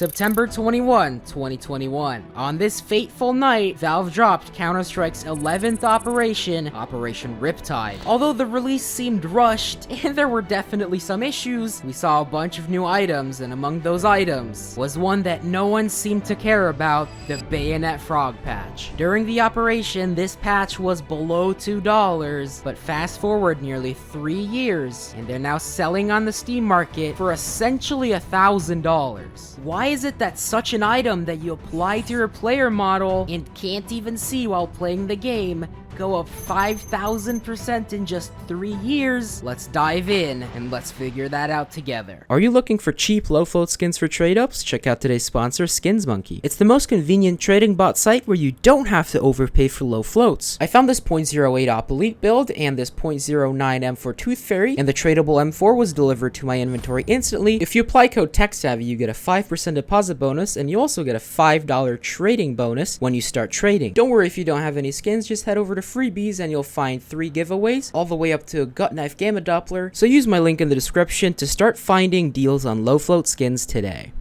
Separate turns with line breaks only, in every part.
September 21, 2021. On this fateful night, Valve dropped Counter-Strike's 11th operation, Operation Riptide. Although the release seemed rushed, and there were definitely some issues, we saw a bunch of new items, and among those items was one that no one seemed to care about, the Bayonet Frog patch. During the operation, this patch was below $2, but fast forward nearly 3 years, and they're now selling on the Steam market for essentially $1,000. Why is it that such an item that you apply to your player model and can't even see while playing the game go up 5,000% in just 3 years? Let's dive in and let's figure that out together.
Are you looking for cheap low float skins for trade ups? Check out today's sponsor, SkinsMonkey. It's the most convenient trading bot site where you don't have to overpay for low floats. I found this 0.08 Op Elite build and this 0.09 M4 Tooth Fairy, and the tradable M4 was delivered to my inventory instantly. If you apply code TECHSAVVY, you get a 5% deposit bonus, and you also get a $5 trading bonus when you start trading. Don't worry if you don't have any skins, just head over to freebies and you'll find 3 giveaways all the way up to a gut knife gamma doppler. So use my link in the description to start finding deals on low float skins today.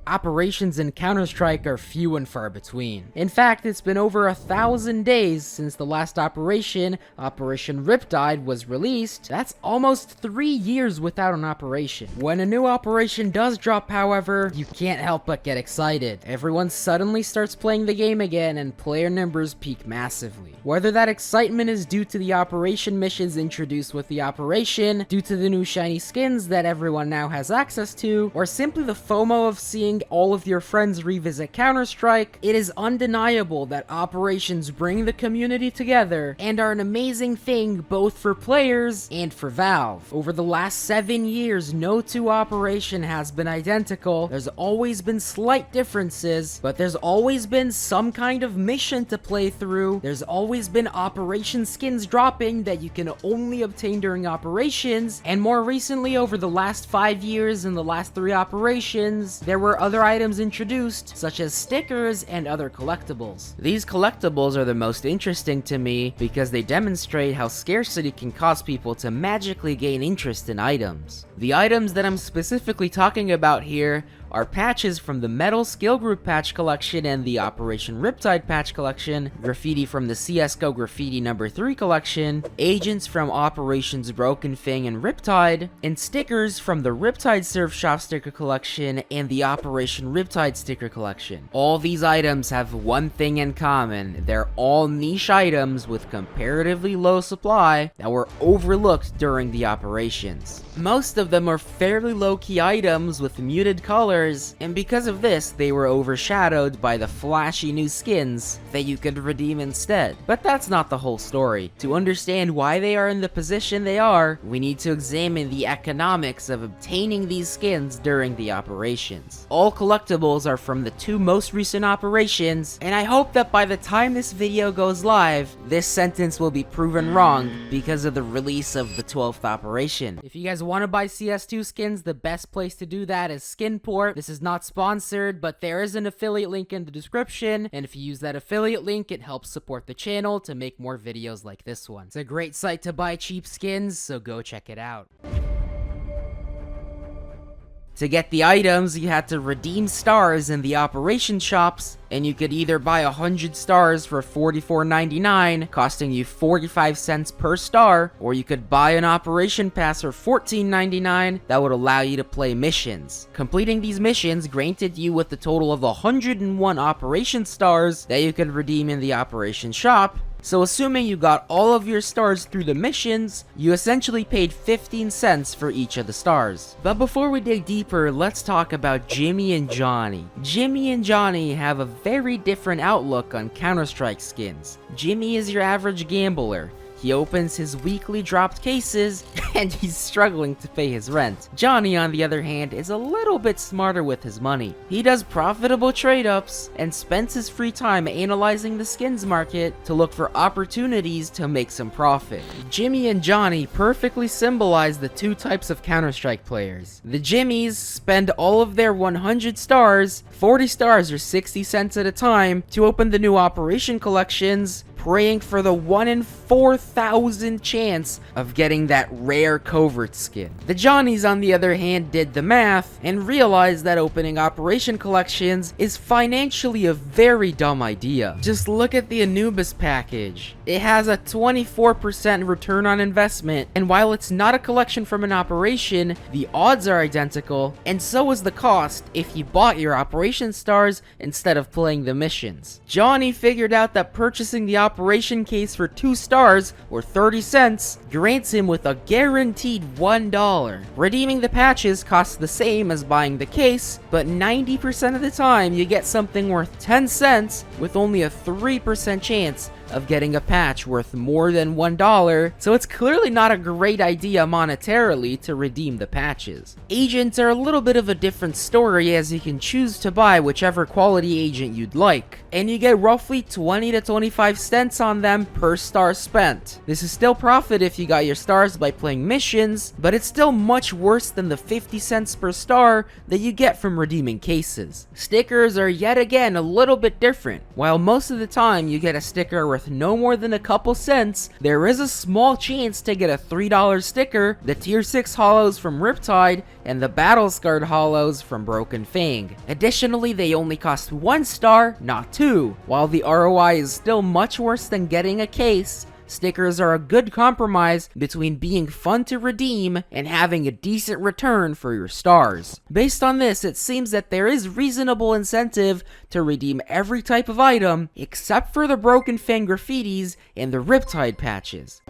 Operations in Counter-Strike are few and far between. In fact, it's been over 1,000 days since the last operation, Operation Riptide, was released. That's almost 3 years without an operation. When a new operation does drop, however, you can't help but get excited. Everyone suddenly starts playing the game again and player numbers peak massively. Whether that excitement is due to the operation missions introduced with the operation, due to the new shiny skins that everyone now has access to, or simply the FOMO of seeing all of your friends revisit Counter-Strike, it is undeniable that operations bring the community together and are an amazing thing both for players and for Valve. Over the last 7 years, no two operation has been identical. There's always been slight differences, but there's always been some kind of mission to play through. There's always been operation skins dropping that you can only obtain during operations, and more recently, over the last 5 years in the last 3 operations, there were other items introduced, such as stickers and other collectibles. These collectibles are the most interesting to me because they demonstrate how scarcity can cause people to magically gain interest in items. The items that I'm specifically talking about here are patches from the Metal Skill Group patch collection and the Operation Riptide patch collection, graffiti from the CSGO Graffiti No. 3 collection, agents from Operations Broken Fang and Riptide, and stickers from the Riptide Surf Shop sticker collection and the Operation Riptide sticker collection. All these items have one thing in common: they're all niche items with comparatively low supply that were overlooked during the operations. Most of them are fairly low-key items with muted colors, and because of this, they were overshadowed by the flashy new skins that you could redeem instead. But that's not the whole story. To understand why they are in the position they are, we need to examine the economics of obtaining these skins during the operations. All collectibles are from the 2 most recent operations, and I hope that by the time this video goes live, this sentence will be proven wrong because of the release of the 12th operation. If you guys want to buy CS2 skins, the best place to do that is Skinport. This is not sponsored, but there is an affiliate link in the description, and if you use that affiliate link, it helps support the channel to make more videos like this one. It's a great site to buy cheap skins, so go check it out. To get the items, you had to redeem stars in the operation shops, and you could either buy 100 stars for $44.99, costing you 45 cents per star, or you could buy an operation pass for $14.99 that would allow you to play missions. Completing these missions granted you with a total of 101 operation stars that you could redeem in the operation shop. So assuming you got all of your stars through the missions, you essentially paid 15 cents for each of the stars. But before we dig deeper, let's talk about Jimmy and Johnny. Jimmy and Johnny have a very different outlook on Counter-Strike skins. Jimmy is your average gambler. He opens his weekly dropped cases, and he's struggling to pay his rent. Johnny, on the other hand, is a little bit smarter with his money. He does profitable trade-ups, and spends his free time analyzing the skins market to look for opportunities to make some profit. Jimmy and Johnny perfectly symbolize the 2 types of Counter-Strike players. The Jimmies spend all of their 100 stars, 40 stars or 60 cents at a time, to open the new operation collections, praying for the 1 in 4,000 chance of getting that rare covert skin. The Johnnies, on the other hand, did the math and realized that opening operation collections is financially a very dumb idea. Just look at the Anubis package. It has a 24% return on investment, and while it's not a collection from an operation, the odds are identical, and so is the cost if you bought your operation stars instead of playing the missions. Johnny figured out that purchasing the operation case for 2 stars, or 30 cents, grants him with a guaranteed $1. Redeeming the patches costs the same as buying the case, but 90% of the time you get something worth 10 cents with only a 3% chance of getting a patch worth more than $1, so it's clearly not a great idea monetarily to redeem the patches. Agents are a little bit of a different story, as you can choose to buy whichever quality agent you'd like, and you get roughly 20 to 25 cents on them per star spent. This is still profit if you got your stars by playing missions, but it's still much worse than the 50 cents per star that you get from redeeming cases. Stickers are yet again a little bit different. While most of the time you get a sticker worth no more than a couple cents, there is a small chance to get a $3 sticker, the tier 6 hollows from Riptide, and the battle scarred hollows from Broken Fang. Additionally, they only cost 1 star, not 2. While the ROI is still much worse than getting a case, stickers are a good compromise between being fun to redeem and having a decent return for your stars. Based on this, it seems that there is reasonable incentive to redeem every type of item except for the Broken Fang graffitis and the Riptide patches.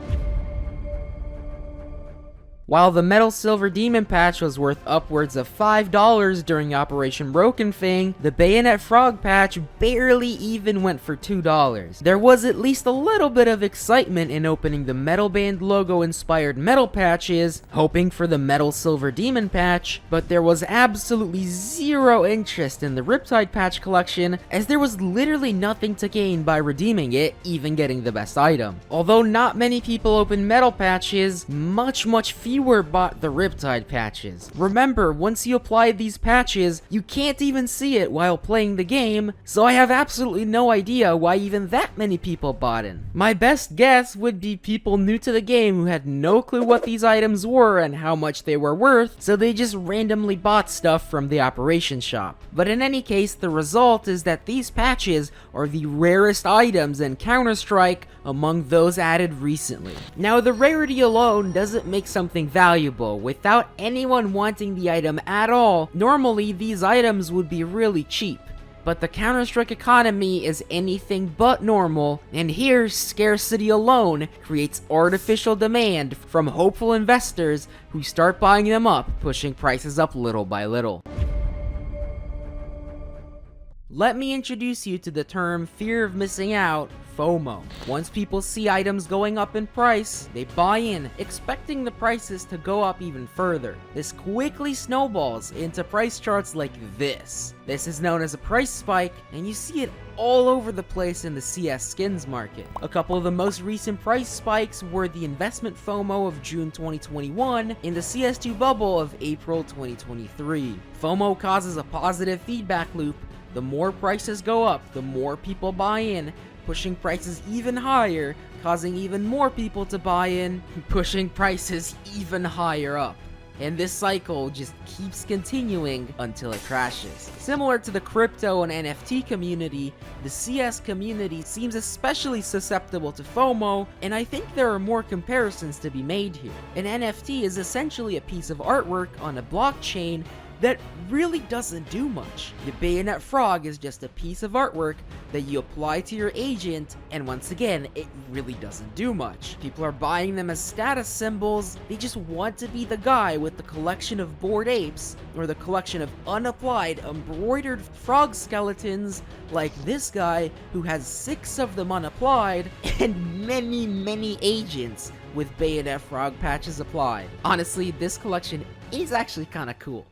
While the Metal Silver Demon patch was worth upwards of $5 during Operation Broken Fang, the Bayonet Frog patch barely even went for $2. There was at least a little bit of excitement in opening the Metal Band logo inspired metal patches, hoping for the Metal Silver Demon patch, but there was absolutely zero interest in the Riptide patch collection, as there was literally nothing to gain by redeeming it, even getting the best item. Although not many people opened metal patches, much fewer bought the Riptide patches. Remember, once you apply these patches, you can't even see it while playing the game, so I have absolutely no idea why even that many people bought it. My best guess would be people new to the game who had no clue what these items were and how much they were worth, so they just randomly bought stuff from the operation shop. But in any case, the result is that these patches are the rarest items in Counter-Strike among those added recently. Now, the rarity alone doesn't make something valuable. Without anyone wanting the item at all, normally these items would be really cheap. But the Counter-Strike economy is anything but normal, and here, scarcity alone creates artificial demand from hopeful investors who start buying them up, pushing prices up little by little. Let me introduce you to the term fear of missing out, FOMO. Once people see items going up in price, they buy in, expecting the prices to go up even further. This quickly snowballs into price charts like this. This is known as a price spike, and you see it all over the place in the CS skins market. A couple of the most recent price spikes were the investment FOMO of June 2021 and the CS2 bubble of April 2023. FOMO causes a positive feedback loop. The more prices go up, the more people buy in, pushing prices even higher, causing even more people to buy in, pushing prices even higher up. And this cycle just keeps continuing until it crashes. Similar to the crypto and NFT community, the CS community seems especially susceptible to FOMO, and I think there are more comparisons to be made here. An NFT is essentially a piece of artwork on a blockchain that really doesn't do much. The Bayonet Frog is just a piece of artwork that you apply to your agent, and once again, it really doesn't do much. People are buying them as status symbols. They just want to be the guy with the collection of bored apes, or the collection of unapplied embroidered frog skeletons like this guy who has 6 of them unapplied, and many agents with Bayonet Frog patches applied. Honestly, this collection is actually kinda cool.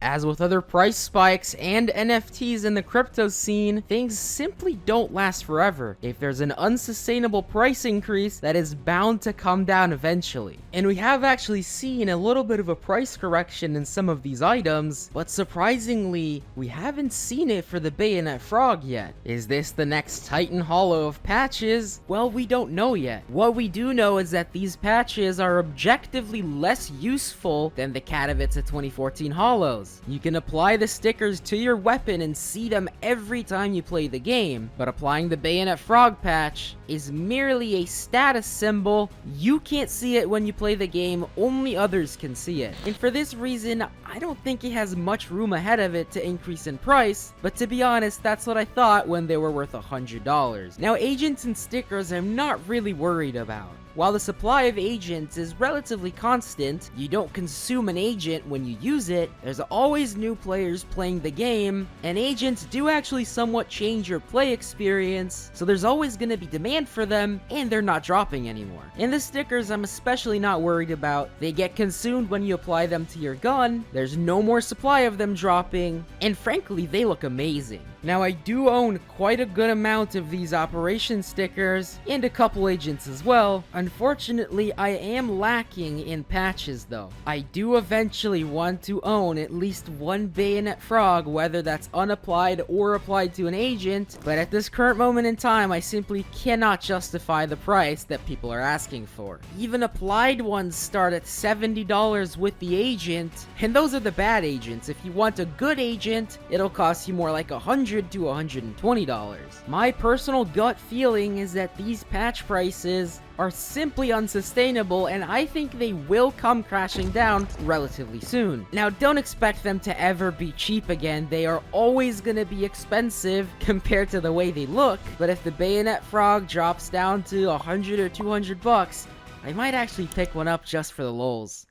As with other price spikes and NFTs in the crypto scene, things simply don't last forever. If there's an unsustainable price increase, that is bound to come down eventually. And we have actually seen a little bit of a price correction in some of these items, but surprisingly, we haven't seen it for the Bayonet Frog yet. Is this the next Titan Hollow of patches? Well, we don't know yet. What we do know is that these patches are objectively less useful than the Katowice 2014 Hollows. You can apply the stickers to your weapon and see them every time you play the game, but applying the Bayonet Frog patch is merely a status symbol. You can't see it when you play the game, only others can see it. And for this reason, I don't think it has much room ahead of it to increase in price, but to be honest, that's what I thought when they were worth $100. Now, agents and stickers I'm not really worried about. While the supply of agents is relatively constant, you don't consume an agent when you use it, there's always new players playing the game, and agents do actually somewhat change your play experience, so there's always going to be demand for them, and they're not dropping anymore. And the stickers I'm especially not worried about. They get consumed when you apply them to your gun, there's no more supply of them dropping, and frankly, they look amazing. Now, I do own quite a good amount of these operation stickers, and a couple agents as well. Unfortunately, I am lacking in patches though. I do eventually want to own at least one Bayonet Frog, whether that's unapplied or applied to an agent, but at this current moment in time, I simply cannot justify the price that people are asking for. Even applied ones start at $70 with the agent, and those are the bad agents. If you want a good agent, it'll cost you more like $100 to $120. My personal gut feeling is that these patch prices are simply unsustainable, and I think they will come crashing down relatively soon. Now, don't expect them to ever be cheap again. They are always going to be expensive compared to the way they look, but if the Bayonet Frog drops down to 100 or 200 bucks, I might actually pick one up just for the lols.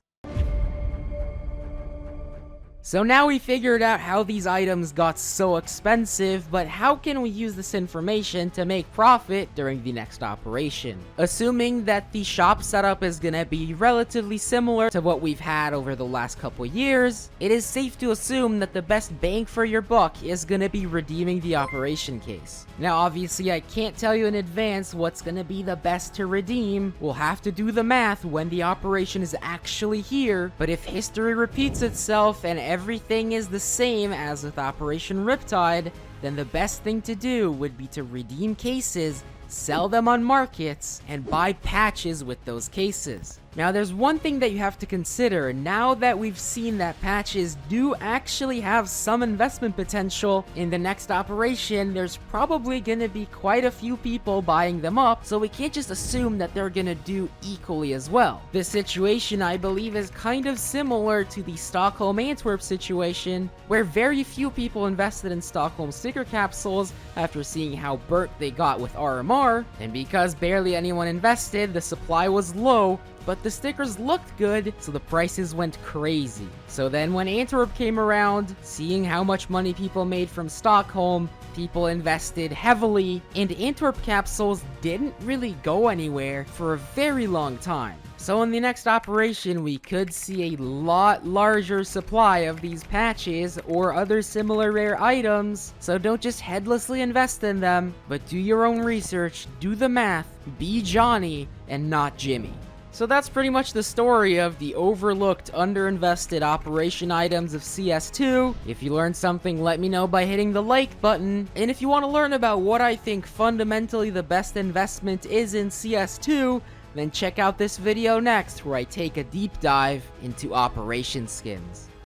So now we figured out how these items got so expensive, but how can we use this information to make profit during the next operation? Assuming that the shop setup is gonna be relatively similar to what we've had over the last couple years, it is safe to assume that the best bang for your buck is gonna be redeeming the operation case. Now obviously I can't tell you in advance what's gonna be the best to redeem. We'll have to do the math when the operation is actually here, but if history repeats itself and everything is the same as with Operation Riptide, then the best thing to do would be to redeem cases, sell them on markets, and buy patches with those cases. Now there's one thing that you have to consider. Now that we've seen that patches do actually have some investment potential in the next operation, there's probably going to be quite a few people buying them up, so we can't just assume that they're going to do equally as well. This situation, I believe, is kind of similar to the Stockholm-Antwerp situation, where very few people invested in Stockholm sticker capsules after seeing how burnt they got with RMR, and because barely anyone invested, the supply was low, but the stickers looked good, so the prices went crazy. So then when Antwerp came around, seeing how much money people made from Stockholm, people invested heavily, and Antwerp capsules didn't really go anywhere for a very long time. So in the next operation, we could see a lot larger supply of these patches or other similar rare items, so don't just headlessly invest in them, but do your own research, do the math, be Johnny and not Jimmy. So that's pretty much the story of the overlooked, underinvested operation items of CS2. If you learned something, let me know by hitting the like button. And if you want to learn about what I think fundamentally the best investment is in CS2, then check out this video next where I take a deep dive into operation skins.